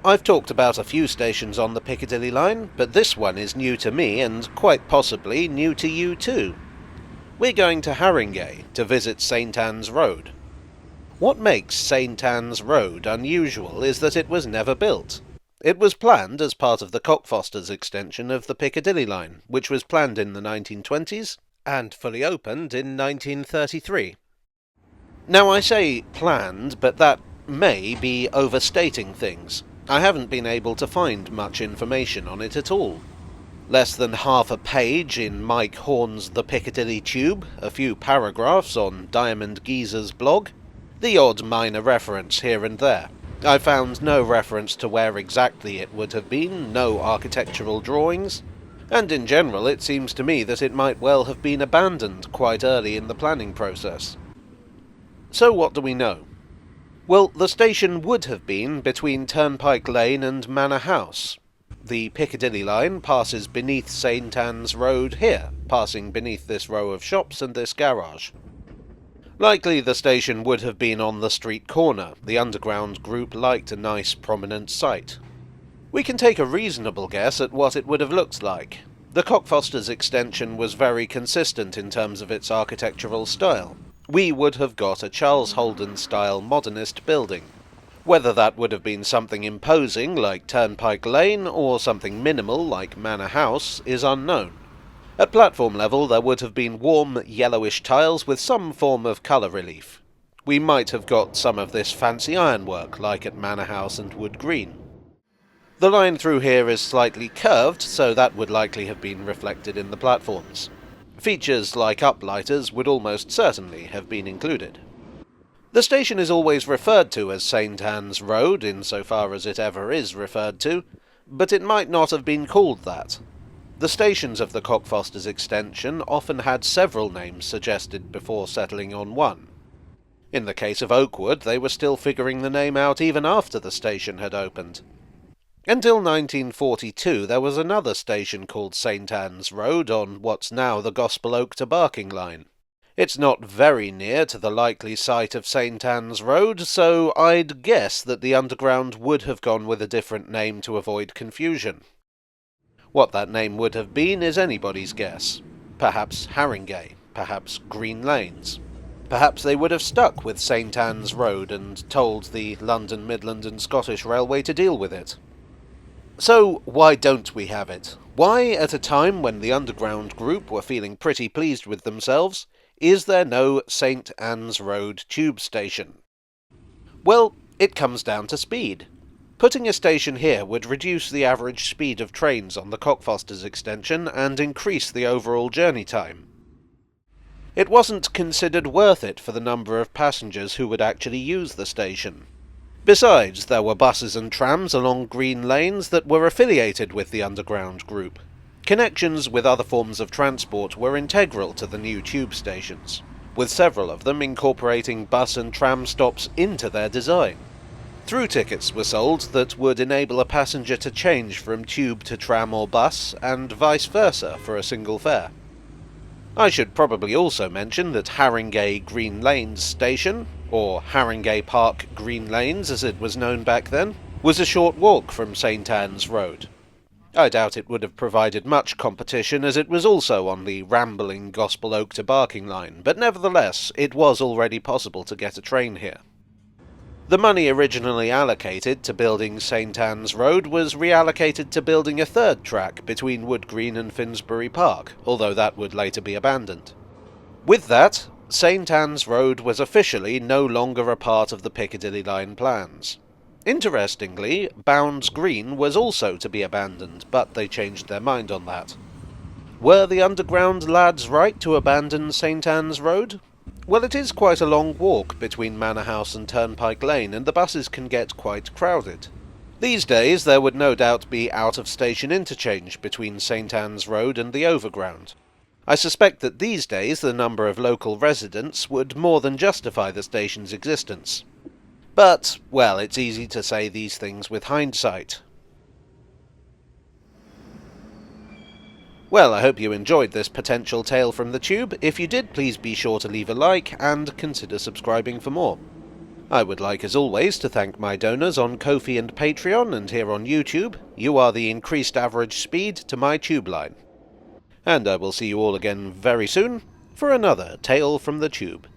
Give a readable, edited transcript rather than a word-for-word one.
I've talked about a few stations on the Piccadilly Line, but this one is new to me and quite possibly new to you too. We're going to Harringay to visit St Anne's Road. What makes St Anne's Road unusual is that it was never built. It was planned as part of the Cockfosters extension of the Piccadilly Line, which was planned in the 1920s and fully opened in 1933. Now I say planned, but that may be overstating things. I haven't been able to find much information on it at all. Less than half a page in Mike Horn's The Piccadilly Tube, a few paragraphs on Diamond Geezer's blog, the odd minor reference here and there. I found no reference to where exactly it would have been, no architectural drawings, and in general it seems to me that it might well have been abandoned quite early in the planning process. So what do we know? Well, the station would have been between Turnpike Lane and Manor House. The Piccadilly Line passes beneath St Anne's Road here, passing beneath this row of shops and this garage. Likely the station would have been on the street corner. The underground group liked a nice prominent site. We can take a reasonable guess at what it would have looked like. The Cockfosters extension was very consistent in terms of its architectural style. We would have got a Charles Holden-style modernist building. Whether that would have been something imposing like Turnpike Lane or something minimal like Manor House is unknown. At platform level there would have been warm yellowish tiles with some form of colour relief. We might have got some of this fancy ironwork like at Manor House and Wood Green. The line through here is slightly curved, so that would likely have been reflected in the platforms. Features like uplighters would almost certainly have been included. The station is always referred to as St Anne's Road, insofar as it ever is referred to, but it might not have been called that. The stations of the Cockfosters extension often had several names suggested before settling on one. In the case of Oakwood, they were still figuring the name out even after the station had opened. Until 1942 there was another station called St Anne's Road on what's now the Gospel Oak to Barking line. It's not very near to the likely site of St Anne's Road, so I'd guess that the Underground would have gone with a different name to avoid confusion. What that name would have been is anybody's guess. Perhaps Harringay, perhaps Green Lanes. Perhaps they would have stuck with St Anne's Road and told the London, Midland and Scottish Railway to deal with it. So, why don't we have it? Why, at a time when the Underground group were feeling pretty pleased with themselves, is there no St Anne's Road tube station? Well, it comes down to speed. Putting a station here would reduce the average speed of trains on the Cockfosters extension and increase the overall journey time. It wasn't considered worth it for the number of passengers who would actually use the station. Besides, there were buses and trams along Green Lanes that were affiliated with the Underground group. Connections with other forms of transport were integral to the new tube stations, with several of them incorporating bus and tram stops into their design. Through tickets were sold that would enable a passenger to change from tube to tram or bus, and vice versa for a single fare. I should probably also mention that Harringay Green Lanes Station, or Harringay Park Green Lanes as it was known back then, was a short walk from St Anne's Road. I doubt it would have provided much competition as it was also on the rambling Gospel Oak to Barking line, but nevertheless it was already possible to get a train here. The money originally allocated to building St Anne's Road was reallocated to building a third track between Wood Green and Finsbury Park, although that would later be abandoned. With that, St Anne's Road was officially no longer a part of the Piccadilly Line plans. Interestingly, Bounds Green was also to be abandoned, but they changed their mind on that. Were the Underground lads right to abandon St Anne's Road? Well, it is quite a long walk between Manor House and Turnpike Lane, and the buses can get quite crowded. These days there would no doubt be out-of-station interchange between St Anne's Road and the Overground. I suspect that these days the number of local residents would more than justify the station's existence. But, well, it's easy to say these things with hindsight. Well, I hope you enjoyed this potential tale from the tube. If you did, please be sure to leave a like and consider subscribing for more. I would like, as always, to thank my donors on Ko-fi and Patreon, and here on YouTube. You are the increased average speed to my tube line. And I will see you all again very soon for another Tale from the Tube.